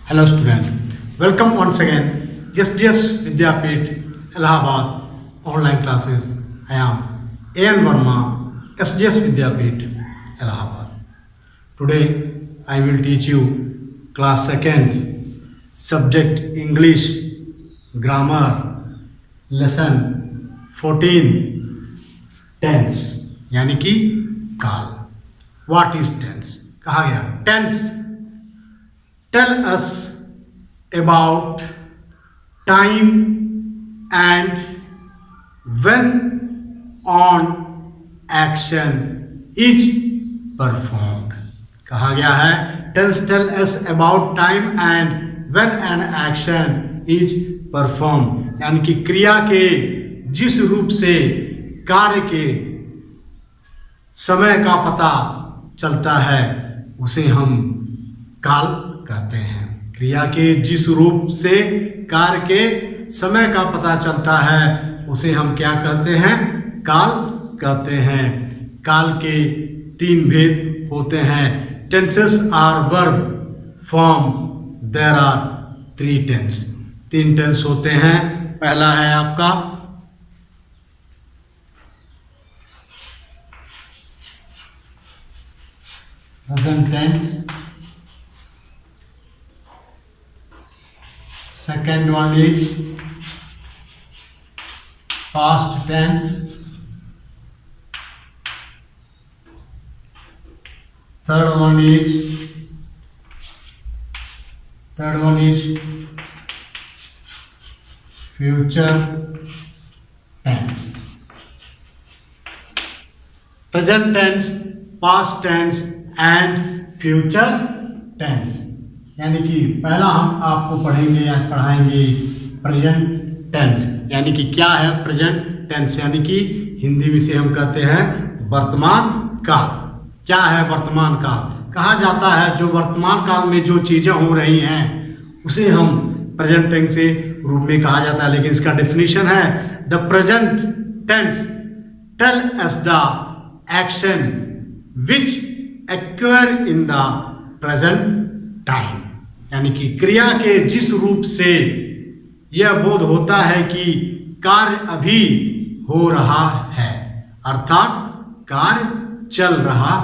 Hello student, welcome once again SDS Vidyapeeth Allahabad online classes. I am A.N. Verma, SDS Vidyapeeth Allahabad. Today I will teach you class 2nd subject English grammar lesson 14 tense यानी कि काल. What is tense? कहा गया tense tell us about time and when on action is performed. कहा गया है tense tell us about time and when an action is performed यानी कि क्रिया के जिस रूप से कार्य के समय का पता चलता है उसे हम काल कहते हैं. क्रिया के जिस रूप से कार्य के समय का पता चलता है उसे हम क्या कहते हैं? काल कहते हैं. काल के 3 भेद होते हैं. Tenses are verb form. There are 3 tense. 3 tense होते हैं. पहला है आपका present tense. Second one is past tense. Third one is future tense. Present tense, past tense and future tense. यानी कि पहला हम आपको पढ़ेंगे या पढ़ाएंगे प्रेजेंट टेंस. यानी कि क्या है प्रेजेंट टेंस? यानी कि हिंदी में से हम कहते हैं वर्तमान काल. क्या है वर्तमान काल? कहा जाता है जो वर्तमान काल में जो चीज़ें हो रही हैं उसे हम प्रेजेंट टेंस के रूप में कहा जाता है. लेकिन इसका डेफिनेशन है the present tense tell us the action which acquire in the present time. यानी कि क्रिया के जिस रूप से यह बोध होता है कि कार्य अभी हो रहा है अर्थात कार्य चल रहा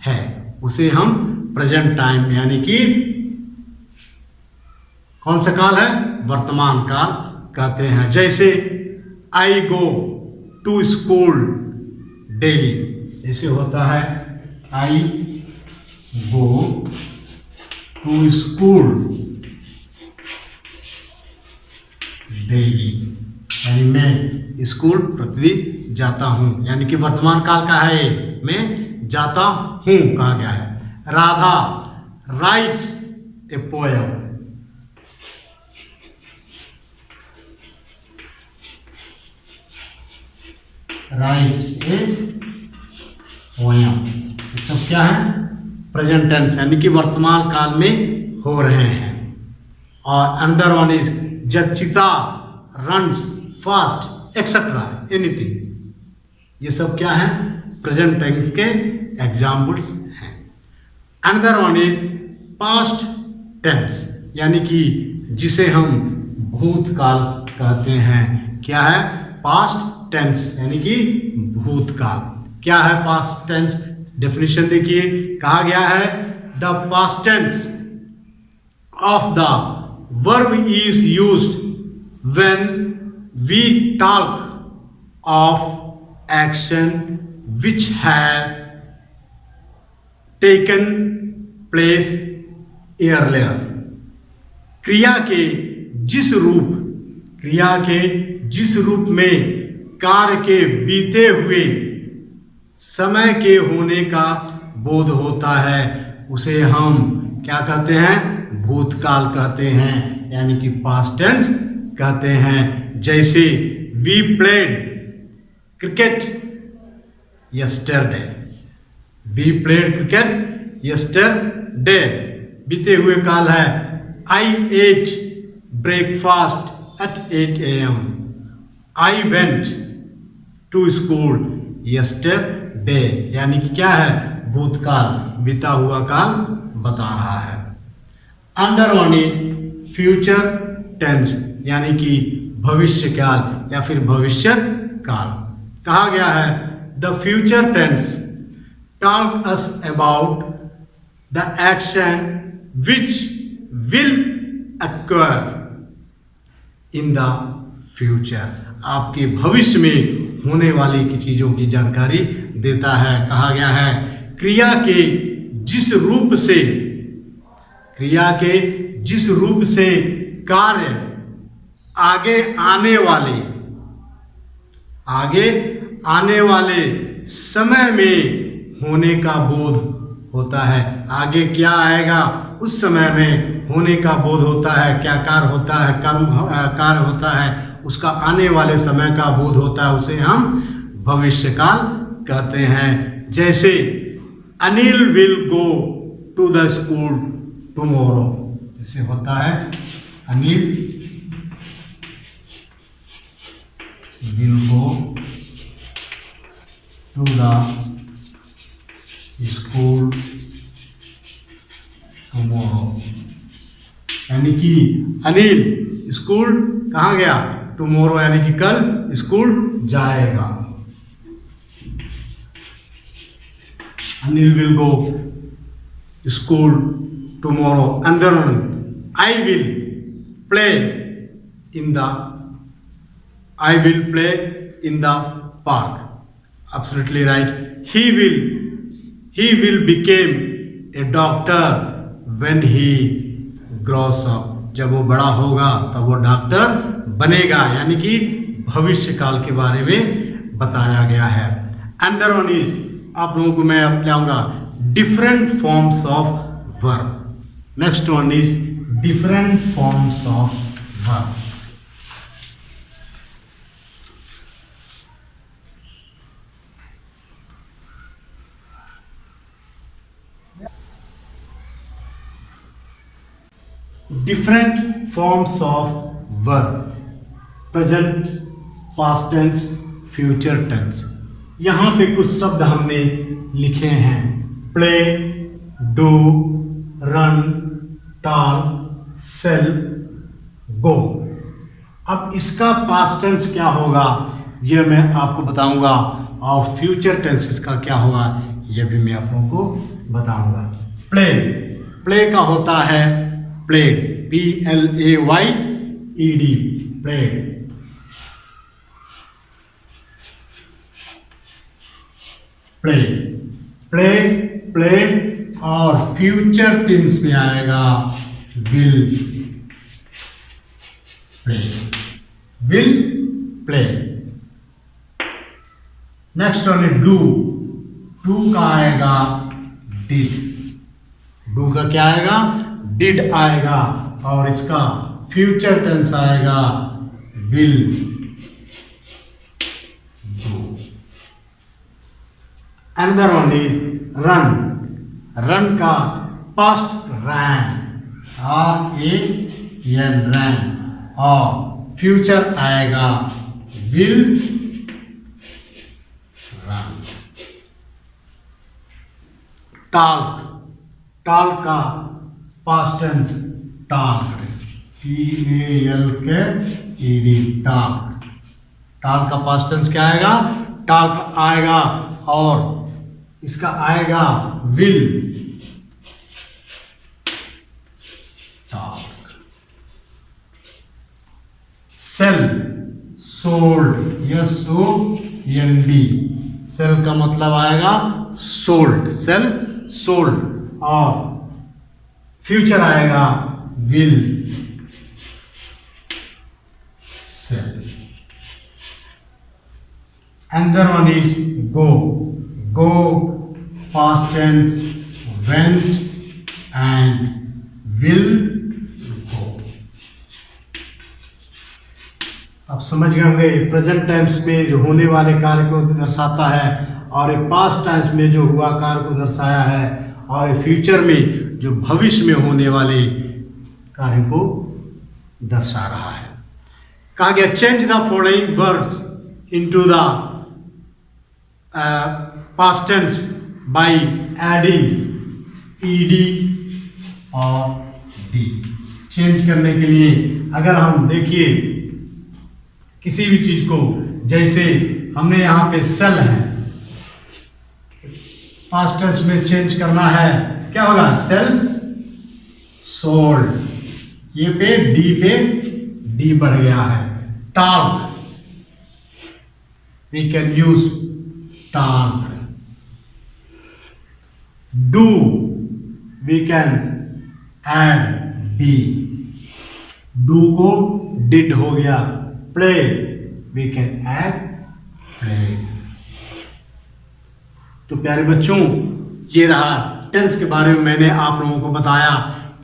है उसे हम प्रेजेंट टाइम यानी कि कौन सा काल है? वर्तमान काल कहते हैं. जैसे आई गो टू स्कूल डेली. ऐसे होता है आई गो टू स्कूल डेली यानी मैं स्कूल प्रतिदिन जाता हूँ. यानी कि वर्तमान काल का है मैं जाता हूँ कहा गया है. Radha writes a poem. Writes a poem. ये सब क्या है? प्रेजेंट टेंस यानी कि वर्तमान काल में हो रहे हैं. और another one is Jachita runs fast etcetera anything. ये सब क्या है? प्रेजेंट टेंस के एग्जाम्पल्स हैं. Another one is past tense यानी कि जिसे हम भूतकाल कहते हैं. क्या है? पास्ट टेंस यानी कि भूतकाल. क्या है पास्ट टेंस? डेफिनेशन देखिए. कहा गया है the past tense of the verb is used when we talk of action which have taken place earlier. क्रिया के जिस रूप में कार्य के बीते हुए समय के होने का बोध होता है उसे हम क्या कहते हैं? भूतकाल कहते हैं यानी कि पास्ट टेंस कहते हैं. जैसे we played cricket yesterday. We played cricket yesterday बीते हुए काल है. I ate breakfast at 8 AM. I went to school yesterday यानी कि क्या है? भूतकाल बीता हुआ काल बता रहा है. Under one is future tense यानी कि भविष्य काल या फिर भविष्य काल। कहा गया है the future tense talk us about the action which will acquire in the future. आपके भविष्य में होने वाली की चीजों की जानकारी देता है। कहा गया है क्रिया के जिस रूप से कार्य आगे आने वाले समय में होने का बोध होता है। आगे क्या आएगा उस समय में होने का बोध होता है। क्या कार्य होता है, कार्य होता है, उसका आने वाले समय का बोध होता है, उसे हम भविष्यकाल कहते हैं। जैसे Anil will go to the school tomorrow, जैसे होता है Anil will go to the school tomorrow, यानी कि अनिल स्कूल कहाँ गया, टुमारो यानी कि कल स्कूल जाएगा। Anil will go school tomorrow and then I will play in the park. Absolutely right. He will become a doctor when he grows up. जब वो बड़ा होगा तब वो डॉक्टर बनेगा, यानी कि भविष्य काल के बारे में बताया गया है। अंदर ऑन आप लोगों को मैं अब लाऊंगा different forms of verb. Next one is different forms of verb. Different forms of verb, present, past tense, future tense. यहाँ पे कुछ शब्द हमने लिखे हैं, play, do, run, talk, sell, go. अब इसका पास्ट टेंस क्या होगा यह मैं आपको बताऊंगा, और फ्यूचर टेंस इसका क्या होगा यह भी मैं आप लोगों को बताऊंगा। प्ले का होता है प्लेड, PLAYED, प्लेड। प्लेड और फ्यूचर टेंस में आएगा विल प्ले। नेक्स्ट वन है डू का आएगा डिड, डू का क्या आएगा डिड आएगा, और इसका फ्यूचर टेंस आएगा will do. Another one is run का पास्ट रैन, RAN रैन, और फ्यूचर आएगा विल रन। टॉक का past tense talked, TALKED, talk का पास्ट टेंस क्या आएगा टॉक आएगा, और इसका आएगा will talk. Sell, sold, SOLD, sell का मतलब आएगा सोल्ड, सेल सोल्ड, और फ्यूचर आएगा will sell. Another one is go past tense went and will go। आप समझ गए होंगे प्रेजेंट टाइम्स में जो होने वाले कार्य को दर्शाता है, और पास्ट टाइम्स में जो हुआ कार्य को दर्शाया है, और फ्यूचर में जो भविष्य में होने वाले कार्य को दर्शा रहा है। कहा गया change the following words into the past tense by adding ED और D। चेंज करने के लिए अगर हम देखिए किसी भी चीज को, जैसे हमने यहाँ पे सेल है, पास्ट टेंस में चेंज करना है, क्या होगा? Sell sold. ये पे डी बढ़ गया है। Talk, we can use talk. Do, we can add D. Do को डिड हो गया। Play, we can add play. तो प्यारे बच्चों, ये रहा टेंस के बारे में मैंने आप लोगों को बताया।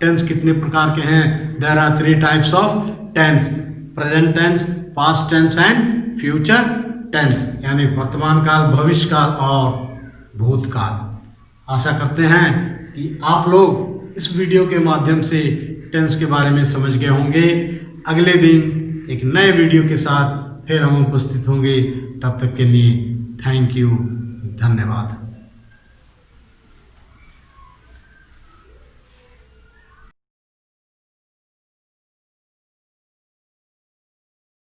टेंस कितने प्रकार के हैं? There are 3 types of tense, present tense, past tense and future tense, यानी वर्तमान काल, भविष्य काल और भूतकाल। आशा करते हैं कि आप लोग इस वीडियो के माध्यम से टेंस के बारे में समझ गए होंगे। अगले दिन एक नए वीडियो के साथ फिर हम उपस्थित होंगे। तब तक के लिए थैंक यू, धन्यवाद।